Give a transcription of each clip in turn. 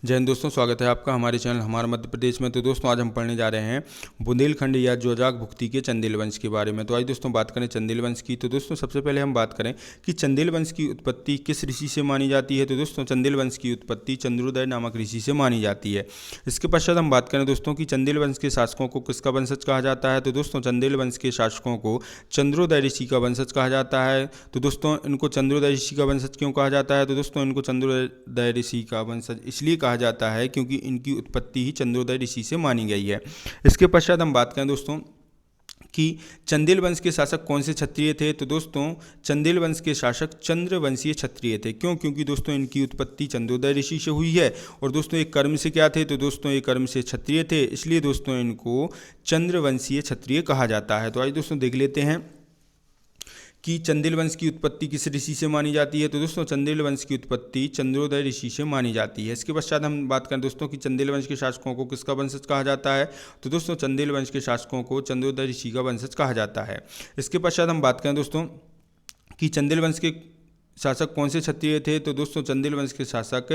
जय हिंद दोस्तों, स्वागत है आपका हमारे चैनल हमारा मध्य प्रदेश में। तो दोस्तों आज हम पढ़ने जा रहे हैं बुंदेलखंड या जोजाक भुक्ति के चंदेल वंश के बारे में। तो आज दोस्तों बात करें चंदेल वंश की। तो दोस्तों सबसे पहले हम बात करें कि चंदेल वंश की उत्पत्ति किस ऋषि से मानी जाती है। तो दोस्तों चंदेल वंश की उत्पत्ति चंद्रोदय नामक ऋषि से मानी जाती है। इसके पश्चात हम बात करें दोस्तों कि चंदेल वंश के शासकों को किसका वंशज कहा जाता है। तो दोस्तों चंदेल वंश के शासकों को चंद्रोदय ऋषि का वंशज कहा जाता है। तो दोस्तों इनको चंद्रोदय ऋषि का वंशज क्यों कहा जाता है। तो दोस्तों इनको चंद्रोदय ऋषि का वंशज इसलिए कहा जाता है क्योंकि इनकी उत्पत्ति ही चंद्रोदय ऋषि से मानी गई है। इसके पश्चात हम बात करें दोस्तों कि चंदेल वंश के शासक कौन से क्षत्रिय थे। तो दोस्तों चंदेल वंश के शासक चंद्रवंशीय क्षत्रिय थे। क्यों? क्योंकि दोस्तों इनकी उत्पत्ति चंद्रोदय ऋषि से हुई है और दोस्तों एक कर्म से क्या थे। तो दोस्तों एक कर्म से क्षत्रिय थे, इसलिए दोस्तों इनको चंद्रवंशीय क्षत्रिय कहा जाता है। तो आज दोस्तों देख लेते हैं कि चंदेल वंश की उत्पत्ति किस ऋषि से मानी जाती है। तो दोस्तों चंदेल वंश की उत्पत्ति चंद्रोदय ऋषि से मानी जाती है। इसके पश्चात हम बात करें दोस्तों कि चंदेल वंश के शासकों को किसका वंशज कहा जाता है। तो दोस्तों चंदेल वंश के शासकों को चंद्रोदय ऋषि का वंशज कहा जाता है। इसके पश्चात हम बात करें दोस्तों कि चंदेल वंश के शासक कौन से क्षत्रिय थे। तो दोस्तों चंदेल वंश के शासक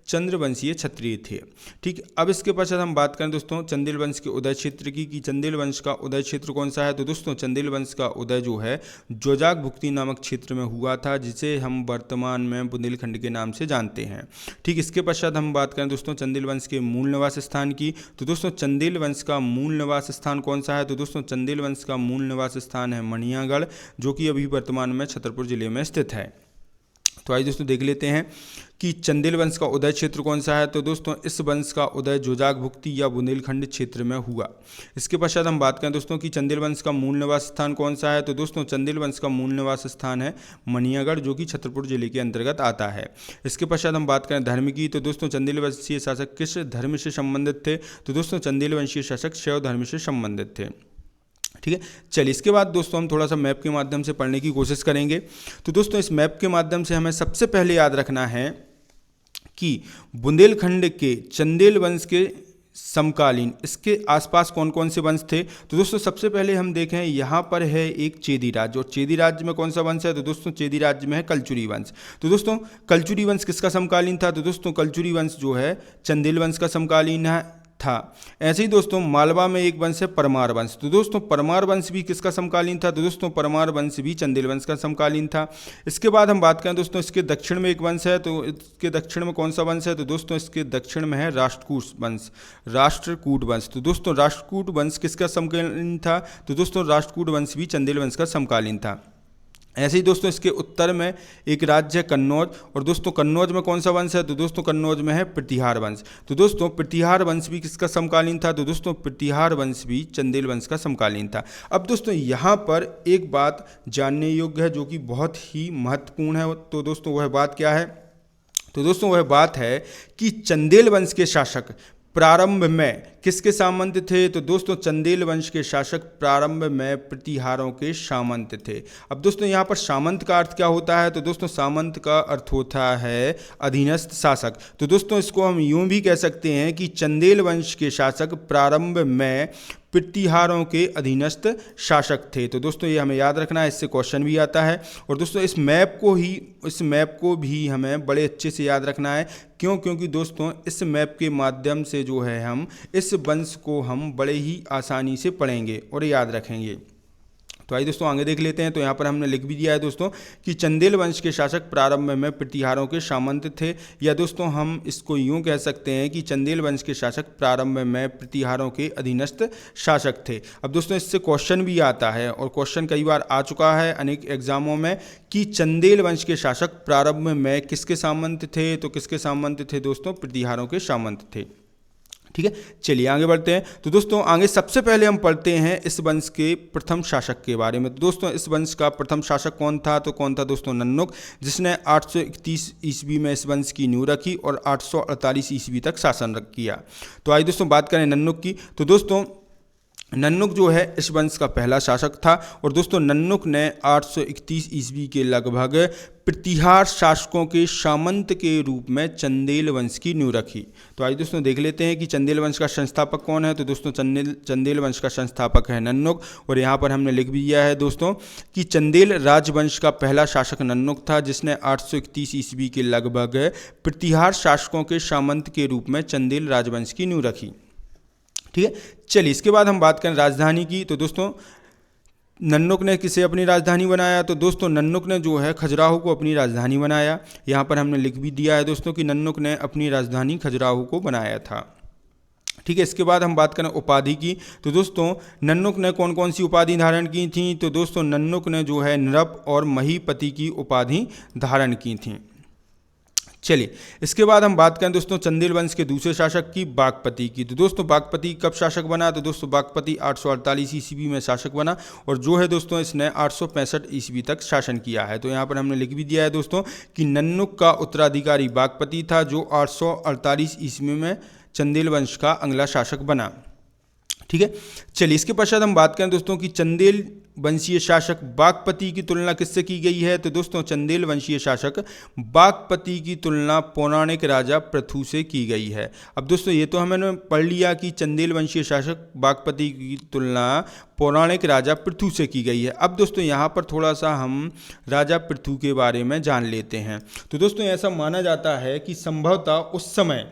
चंद्रवंशीय क्षत्रिय थे। ठीक, अब इसके पश्चात हम बात करें दोस्तों चंदेल वंश के उदय क्षेत्र की कि चंदेल वंश का उदय क्षेत्र कौन सा है। तो दोस्तों चंदेल वंश का उदय जो है जोजाक भुक्ति नामक क्षेत्र में हुआ था, जिसे हम वर्तमान में बुंदेलखंड के नाम से जानते हैं। ठीक, इसके पश्चात हम बात करें दोस्तों चंदेल वंश के मूल निवास स्थान की। तो दोस्तों चंदेल वंश का मूल निवास स्थान कौन सा है। तो दोस्तों चंदेल वंश का मूल निवास स्थान है मणियागढ़, जो कि अभी वर्तमान में छतरपुर जिले में स्थित है। तो आइए दोस्तों देख लेते हैं कि चंदेल वंश का उदय क्षेत्र कौन सा है। तो दोस्तों इस वंश का उदय जोजाक भुक्ति या बुंदेलखंड क्षेत्र में हुआ। इसके पश्चात हम बात करें दोस्तों कि चंदेल वंश का मूल निवास स्थान कौन सा है। तो दोस्तों चंदेल वंश का मूल निवास स्थान है मणियागढ़, जो कि छतरपुर जिले के अंतर्गत आता है। इसके पश्चात हम बात करें धर्म की। तो दोस्तों चंदेल वंशीय शासक किस धर्म से संबंधित थे। तो दोस्तों चंदेल वंशीय शासक शैव धर्म से संबंधित थे। ठीक है, चलिए इसके बाद दोस्तों हम थोड़ा सा मैप के माध्यम से पढ़ने की कोशिश करेंगे। तो दोस्तों इस मैप के माध्यम से हमें सबसे पहले याद रखना है कि बुंदेलखंड के चंदेल वंश के समकालीन इसके आसपास कौन कौन से वंश थे। तो दोस्तों सबसे पहले हम देखें, यहाँ पर है एक चेदी राज्य, और चेदी राज्य में कौन सा वंश है। तो दोस्तों चेदी राज्य में है कलचुरी वंश। तो दोस्तों कलचुरी वंश किसका समकालीन था। तो दोस्तों कलचुरी वंश जो है चंदेल वंश का समकालीन था। ऐसे ही दोस्तों मालवा में एक वंश है परमार वंश। तो दोस्तों परमार वंश भी किसका समकालीन था। तो दोस्तों परमार वंश भी चंदेल वंश का समकालीन था। इसके बाद हम बात करें दोस्तों इसके दक्षिण में एक वंश है। तो इसके दक्षिण में कौन सा वंश है। तो दोस्तों इसके दक्षिण में है राष्ट्रकूट वंश, राष्ट्रकूट वंश। तो दोस्तों राष्ट्रकूट वंश किसका समकालीन था। तो दोस्तों राष्ट्रकूट वंश भी चंदेल वंश का समकालीन था। ऐसे ही दोस्तों इसके उत्तर में एक राज्य है कन्नौज, और दोस्तों कन्नौज में कौन सा वंश है। तो दोस्तों कन्नौज में है प्रतिहार वंश। तो दोस्तों प्रतिहार वंश भी किसका समकालीन था। तो दोस्तों प्रतिहार वंश भी चंदेल वंश का समकालीन था। अब दोस्तों यहाँ पर एक बात जानने योग्य है जो कि बहुत ही महत्वपूर्ण है। तो दोस्तों वह बात क्या है। तो दोस्तों वह बात है कि चंदेल वंश के शासक प्रारंभ में किसके सामंत थे। तो दोस्तों चंदेल वंश के शासक प्रारंभ में प्रतिहारों के सामंत थे। अब दोस्तों यहाँ पर सामंत का अर्थ क्या होता है। तो दोस्तों सामंत का अर्थ होता है अधीनस्थ शासक। तो दोस्तों इसको हम यूं भी कह सकते हैं कि चंदेल वंश के शासक प्रारंभ में प्रतिहारों के अधीनस्थ शासक थे। तो दोस्तों ये हमें याद रखना है, इससे क्वेश्चन भी आता है। और दोस्तों इस मैप को भी हमें बड़े अच्छे से याद रखना है। क्यों? क्योंकि दोस्तों इस मैप के माध्यम से जो है हम इस वंश को हम बड़े ही आसानी से पढ़ेंगे और याद रखेंगे। तो आइए दोस्तों आगे देख लेते हैं। तो यहाँ पर हमने लिख भी दिया है दोस्तों कि चंदेल वंश के शासक प्रारंभ में प्रतिहारों के सामंत थे, या दोस्तों हम इसको यूँ कह सकते हैं कि चंदेल वंश के शासक प्रारंभ में प्रतिहारों के अधीनस्थ शासक थे। अब दोस्तों इससे क्वेश्चन भी आता है, और क्वेश्चन कई बार आ चुका है अनेक एग्जामों में, कि चंदेल वंश के शासक प्रारंभ में किसके सामंत थे। तो किसके सामंत थे दोस्तों, प्रतिहारों के सामंत थे। ठीक है, चलिए आगे बढ़ते हैं। तो दोस्तों आगे सबसे पहले हम पढ़ते हैं इस वंश के प्रथम शासक के बारे में। तो दोस्तों इस वंश का प्रथम शासक कौन था। तो कौन था दोस्तों, नन्नुक, जिसने 831 ईस्वी में इस वंश की नींव रखी और 848 ईस्वी तक शासन किया। तो आइए दोस्तों बात करें नन्नुक की। तो दोस्तों नन्नुक जो है इस वंश का पहला शासक था और दोस्तों नन्नुक ने 831 ईस्वी के लगभग प्रतिहार शासकों के सामंत के रूप में चंदेल वंश की नींव रखी। तो आइए दोस्तों देख लेते हैं कि चंदेल वंश का संस्थापक कौन है। तो दोस्तों चंदेल वंश का संस्थापक है नन्नुक और यहाँ पर हमने लिख भी दिया है दोस्तों कि चंदेल राजवंश का पहला शासक नन्नुक था जिसने 831 ईस्वी के लगभग प्रतिहार शासकों के सामंत के रूप में चंदेल राजवंश की नींव रखी। ठीक है, चलिए इसके बाद हम बात करें राजधानी की। तो दोस्तों नन्नुक ने किसे अपनी राजधानी बनाया। तो दोस्तों नन्नुक ने जो है खजुराहो को अपनी राजधानी बनाया। यहाँ पर हमने लिख भी दिया है दोस्तों कि नन्नुक ने अपनी राजधानी खजुराहो को बनाया था। ठीक है, इसके बाद हम बात करें उपाधि की। तो दोस्तों नन्नुक ने कौन कौन सी उपाधि धारण की थी। तो दोस्तों नन्नुक ने जो है नृप और महीपति की उपाधि धारण की थी। चलिए इसके बाद हम बात करें दोस्तों चंदेल वंश के दूसरे शासक की, बागपति की। तो दोस्तों बागपति कब शासक बना। तो दोस्तों बागपति 848 ईस्वी में शासक बना और जो है दोस्तों इसने 865 ईस्वी तक शासन किया है। तो यहाँ पर हमने लिख भी दिया है दोस्तों कि नन्नुक का उत्तराधिकारी बागपति था जो 848 ईस्वी में चंदेल वंश का अगला शासक बना। ठीक है, चलिए इसके पश्चात हम बात करें दोस्तों कि चंदेल वंशीय शासक बागपति की तुलना किससे की गई है। तो दोस्तों चंदेल वंशीय शासक बागपति की तुलना पौराणिक राजा पृथु से की गई है। अब दोस्तों ये तो हमने पढ़ लिया कि चंदेल वंशीय शासक बागपति की तुलना पौराणिक राजा पृथु से की गई है। अब दोस्तों यहाँ पर थोड़ा सा हम राजा पृथु के बारे में जान लेते हैं। तो दोस्तों ऐसा माना जाता है कि संभवतः उस समय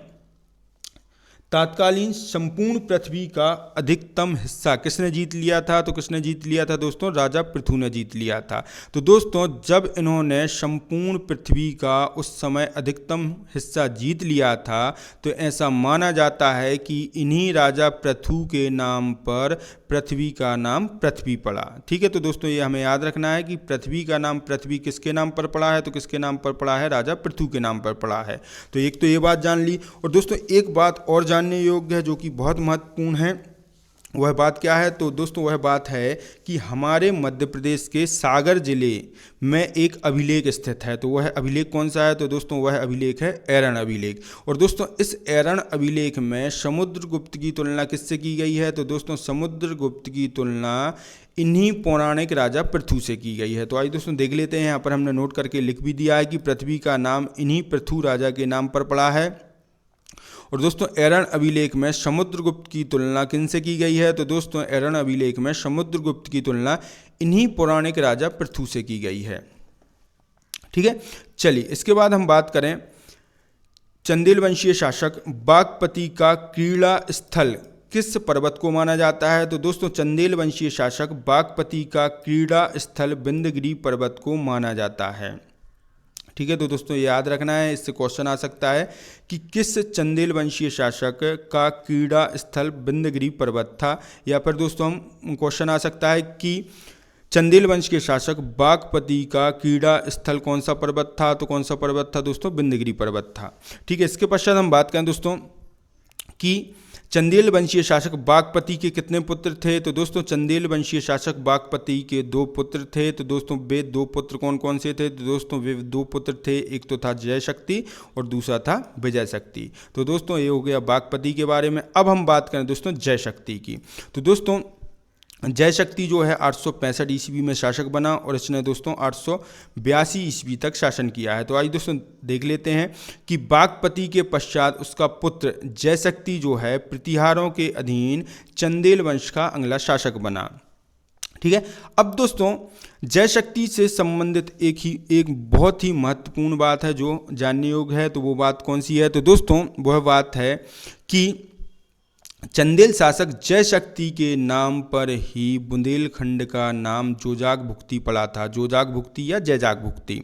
तत्कालीन संपूर्ण पृथ्वी का अधिकतम हिस्सा किसने जीत लिया था। तो किसने जीत लिया था दोस्तों, राजा पृथु ने जीत लिया था। तो दोस्तों जब इन्होंने संपूर्ण पृथ्वी का उस समय अधिकतम हिस्सा जीत लिया था तो ऐसा माना जाता है कि इन्हीं राजा पृथु के नाम पर पृथ्वी का नाम पृथ्वी पड़ा। ठीक है, तो दोस्तों ये हमें याद रखना है कि पृथ्वी का नाम पृथ्वी किसके नाम पर पड़ा है। तो किसके नाम पर पड़ा है, राजा पृथु के नाम पर पड़ा है। तो एक तो ये बात जान ली और दोस्तों एक बात और जानने योग्य है जो कि बहुत महत्वपूर्ण है। वह बात क्या है। तो दोस्तों वह बात है कि हमारे मध्य प्रदेश के सागर जिले में एक अभिलेख स्थित है। तो वह अभिलेख कौन सा है। तो दोस्तों वह अभिलेख है एरण अभिलेख। और दोस्तों इस एरण अभिलेख में समुद्रगुप्त की तुलना किससे की गई है। तो दोस्तों समुद्रगुप्त की तुलना इन्हीं पौराणिक राजा पृथु से की गई है। तो आइए दोस्तों देख लेते हैं, यहाँ पर हमने नोट करके लिख भी दिया है कि पृथ्वी का नाम इन्हीं पृथु राजा के नाम पर पड़ा है। और दोस्तों एरण अभिलेख में समुद्रगुप्त की तुलना किनसे की गई है। तो दोस्तों एरण अभिलेख में समुद्रगुप्त की तुलना इन्हीं पौराणिक राजा पृथु से की गई है। ठीक है, चलिए इसके बाद हम बात करें चंदेल वंशीय शासक बागपति का क्रीड़ा स्थल किस पर्वत को माना जाता है। तो दोस्तों चंदेल वंशीय शासक बागपति का क्रीड़ा स्थल विंध्यगिरि पर्वत को माना जाता है। ठीक है, तो दोस्तों याद रखना है, इससे क्वेश्चन आ सकता है कि किस चंदेल वंशीय शासक का क्रीड़ा स्थल विंध्यगिरि पर्वत था। या फिर दोस्तों हम क्वेश्चन आ सकता है कि चंदेल वंश के शासक बागपति का क्रीड़ा स्थल कौन सा पर्वत था। तो कौन सा पर्वत था दोस्तों, विंध्यगिरि पर्वत था। ठीक है, इसके पश्चात हम बात करें दोस्तों कि चंदेल वंशीय शासक बागपति के कितने पुत्र थे। तो दोस्तों चंदेल वंशीय शासक बागपति के 2 पुत्र थे। तो दोस्तों वे 2 पुत्र कौन कौन से थे। तो दोस्तों वे 2 पुत्र थे, एक तो था जय शक्ति और दूसरा था विजय शक्ति। तो दोस्तों ये हो गया बागपति के बारे में। अब हम बात करें दोस्तों जय शक्ति की। तो दोस्तों जय शक्ति जो है 865 ईस्वी में शासक बना और इसने दोस्तों 882 ईस्वी तक शासन किया है। तो आइए दोस्तों देख लेते हैं कि बागपति के पश्चात उसका पुत्र जय शक्ति जो है प्रतिहारों के अधीन चंदेल वंश का अगला शासक बना। ठीक है, अब दोस्तों जय शक्ति से संबंधित एक बहुत ही महत्वपूर्ण बात है जो जानने योग्य है। तो वो बात कौन सी है। तो दोस्तों वह बात है कि चंदेल शासक जय शक्ति के नाम पर ही बुंदेलखंड का नाम जोजाग भुक्ति पड़ा था। जोजाग भुक्ति या जयजाग भुक्ति।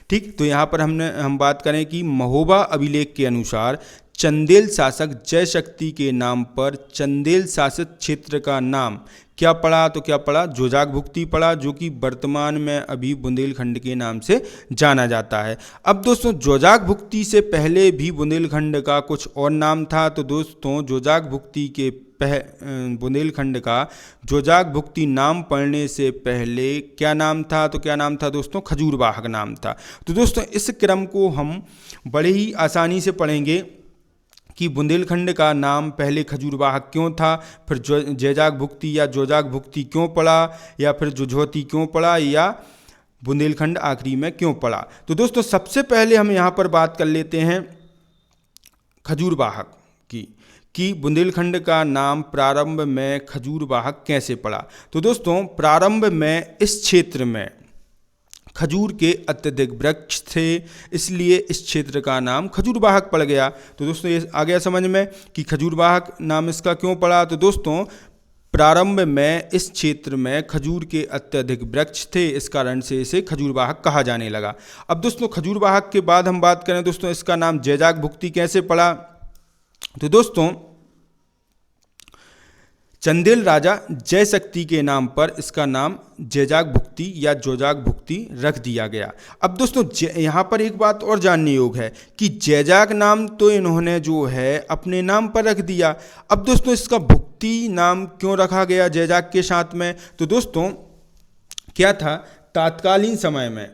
ठीक, तो यहाँ पर हम बात करें कि महोबा अभिलेख के अनुसार चंदेल शासक जय शक्ति के नाम पर चंदेल शासित क्षेत्र का नाम क्या पड़ा। तो क्या पड़ा, जोजाग भुक्ति पड़ा, जो कि वर्तमान में अभी बुंदेलखंड के नाम से जाना जाता है। अब दोस्तों जोजाग भुक्ति से पहले भी बुंदेलखंड का कुछ और नाम था। तो दोस्तों जोजाग भुक्ति के बुंदेलखंड का जोजाग भुक्ति नाम पढ़ने से पहले क्या नाम था। तो क्या नाम था दोस्तों, खजूरवाहक नाम था। तो दोस्तों इस क्रम को हम बड़े ही आसानी से पढ़ेंगे कि बुंदेलखंड का नाम पहले खजूरवाहक क्यों था, फिर जैजाग भुक्ती या जोजाग भुक्ती क्यों पड़ा, या फिर जुझोती क्यों पड़ा, या बुंदेलखंड आखिरी में क्यों पड़ा। तो दोस्तों सबसे पहले हम यहाँ पर बात कर लेते हैं खजूरवाहक की कि बुंदेलखंड का नाम प्रारंभ में खजूरवाहक कैसे पड़ा। तो दोस्तों प्रारंभ में इस क्षेत्र में खजूर के अत्यधिक वृक्ष थे, इसलिए इस क्षेत्र का नाम खजूरवाहक पड़ गया। तो दोस्तों ये आ गया समझ में कि खजूरवाहक नाम इसका क्यों पड़ा। तो दोस्तों प्रारंभ में इस क्षेत्र में खजूर के अत्यधिक वृक्ष थे, इस कारण से इसे खजूरवाहक कहा जाने लगा। अब दोस्तों खजूरवाहक के बाद हम बात करें दोस्तों इसका नाम जैजाग भुक्ती कैसे पड़ा। तो दोस्तों चंदेल राजा जयशक्ति के नाम पर इसका नाम जैजाग भुक्ती या जोजाग भुक्ती रख दिया गया। अब दोस्तों यहाँ पर एक बात और जानने योग्य है कि जैजाग नाम तो इन्होंने जो है अपने नाम पर रख दिया। अब दोस्तों इसका भुक्ती नाम क्यों रखा गया जैजाग के साथ में। तो दोस्तों क्या था, तात्कालीन समय में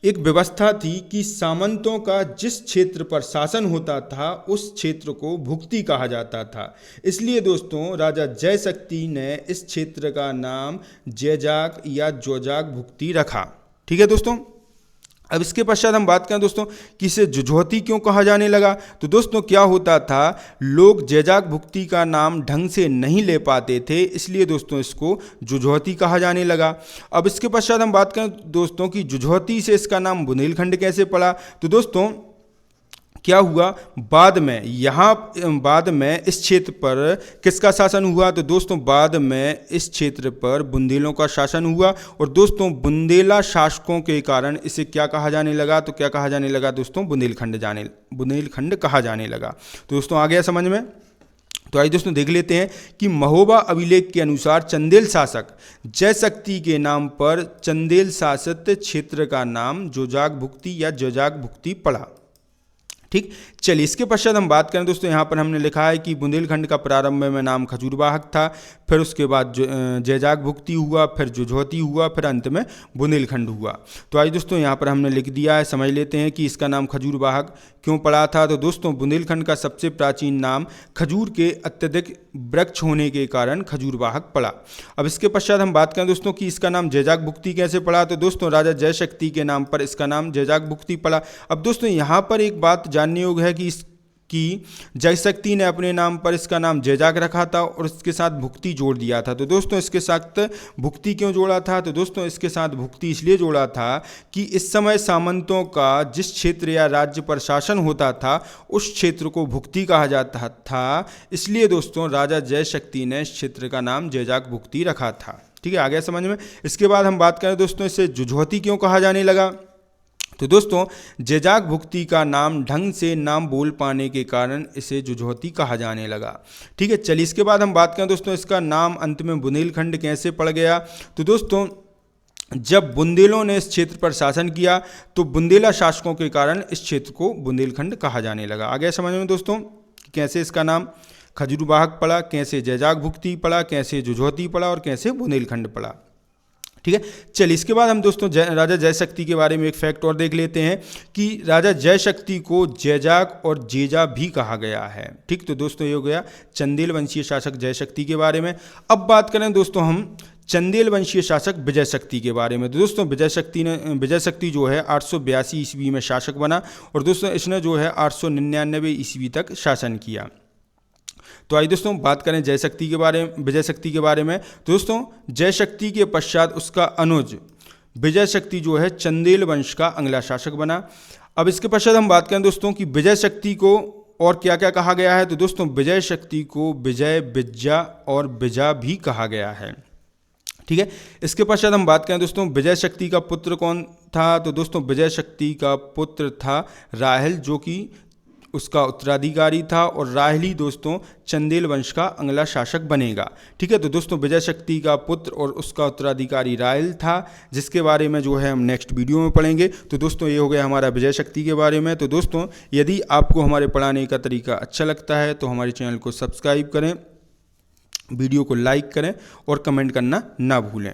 एक व्यवस्था थी कि सामंतों का जिस क्षेत्र पर शासन होता था उस क्षेत्र को भुक्ती कहा जाता था। इसलिए दोस्तों राजा जयशक्ति ने इस क्षेत्र का नाम जैजाग या जोजाग भुक्ती रखा। ठीक है दोस्तों। अब इसके पश्चात हम बात करें दोस्तों कि इसे जुझोती क्यों कहा जाने लगा। तो दोस्तों क्या होता था, लोग जैजाग भुक्ती का नाम ढंग से नहीं ले पाते थे, इसलिए दोस्तों इसको जुझोती कहा जाने लगा। अब इसके पश्चात हम बात करें दोस्तों कि जुझोती से इसका नाम बुंदेलखंड कैसे पड़ा। तो दोस्तों क्या हुआ, बाद में इस क्षेत्र पर किसका शासन हुआ। तो दोस्तों बाद में इस क्षेत्र पर बुंदेलों का शासन हुआ, और दोस्तों बुंदेला शासकों के कारण इसे क्या कहा जाने लगा। तो क्या कहा जाने लगा दोस्तों, बुंदेलखंड कहा जाने लगा। तो दोस्तों आ गया समझ में। तो आइए दोस्तों देख लेते हैं कि महोबा अभिलेख के अनुसार चंदेल शासक जयशक्ति के नाम पर चंदेल शासित क्षेत्र का नाम जोजाग भुक्ती या जोजाग भुक्ती पड़ा। ठीक, चलिए इसके पश्चात हम बात करें दोस्तों, यहाँ पर हमने लिखा है कि बुंदेलखंड का प्रारंभ में नाम खजूरवाहक था, फिर उसके बाद जैजाग भुक्ती हुआ, फिर जुझोती हुआ, फिर अंत में बुंदेलखंड हुआ। तो आज दोस्तों यहाँ पर हमने लिख दिया है, समझ लेते हैं कि इसका नाम खजूरवाहक क्यों पड़ा था। तो दोस्तों बुंदेलखंड का सबसे प्राचीन नाम खजूर के अत्यधिक वृक्ष होने के कारण खजूरवाहक पड़ा। अब इसके पश्चात हम बात करें दोस्तों कि इसका नाम जैजाग भुक्ती कैसे पड़ा। तो दोस्तों राजा जयशक्ति के नाम पर इसका नाम जैजाग भुक्ती पड़ा। अब दोस्तों यहाँ पर एक बात जानने योग्य है कि जयशक्ति ने अपने नाम पर इसका नाम जैजाग रखा था और इसके साथ भुक्ती जोड़ दिया था। तो दोस्तों इसके साथ भुक्ती क्यों जोड़ा था। तो दोस्तों इसके साथ भुक्ती इसलिए जोड़ा था कि इस समय सामंतों का जिस क्षेत्र या राज्य पर शासन होता था उस क्षेत्र को भुक्ती कहा जाता था, इसलिए दोस्तों राजा जयशक्ति ने इस क्षेत्र का नाम जैजाग भुक्ती रखा था। ठीक है, आ गया समझ में। इसके बाद हम बात करें दोस्तों इसे जुझोती क्यों कहा जाने लगा। तो दोस्तों जैजाग भुक्ती का नाम ढंग से नाम बोल पाने के कारण इसे जुझोती कहा जाने लगा। ठीक है, चलिए इसके बाद हम बात करें दोस्तों इसका नाम अंत में बुंदेलखंड कैसे पड़ गया। तो दोस्तों जब बुंदेलों ने इस क्षेत्र पर शासन किया तो बुंदेला शासकों के कारण इस क्षेत्र को बुंदेलखंड कहा जाने लगा। आ गया समझ में दोस्तों कैसे इसका नाम खजूरवाहक पड़ा, कैसे जैजाग भुक्ती पड़ा, कैसे जुझोती पड़ा और कैसे बुंदेलखंड पड़ा। ठीक है, चलिए इसके बाद हम दोस्तों राजा जयशक्ति के बारे में एक फैक्ट और देख लेते हैं कि राजा जयशक्ति को जैजाग और जेजा भी कहा गया है। ठीक, तो दोस्तों ये हो गया चंदेल वंशीय शासक जयशक्ति के बारे में। अब बात करें दोस्तों हम चंदेल वंशीय शासक विजय शक्ति के बारे में। तो दोस्तों विजय शक्ति जो है 882 ईस्वी में शासक बना और दोस्तों इसने जो है 899 ईस्वी तक शासन किया। तो आइए दोस्तों बात करें विजय शक्ति के बारे में। तो दोस्तों जयशक्ति के पश्चात उसका अनुज विजय शक्ति जो है चंदेल वंश का अगला शासक बना। अब इसके पश्चात हम बात करें दोस्तों कि विजय शक्ति को और क्या क्या कहा गया है। तो दोस्तों विजय शक्ति को विजय, विज्जा और विजा भी कहा गया है। ठीक है, इसके पश्चात हम बात करें दोस्तों विजय शक्ति का पुत्र कौन था। तो दोस्तों विजय शक्ति का पुत्र था राहल, जो कि उसका उत्तराधिकारी था और राहल ही दोस्तों चंदेल वंश का अगला शासक बनेगा। ठीक है, तो दोस्तों विजय शक्ति का पुत्र और उसका उत्तराधिकारी राहल था, जिसके बारे में जो है हम नेक्स्ट वीडियो में पढ़ेंगे। तो दोस्तों ये हो गया हमारा विजय शक्ति के बारे में। तो दोस्तों यदि आपको हमारे पढ़ाने का तरीका अच्छा लगता है तो हमारे चैनल को सब्सक्राइब करें, वीडियो को लाइक करें और कमेंट करना ना भूलें।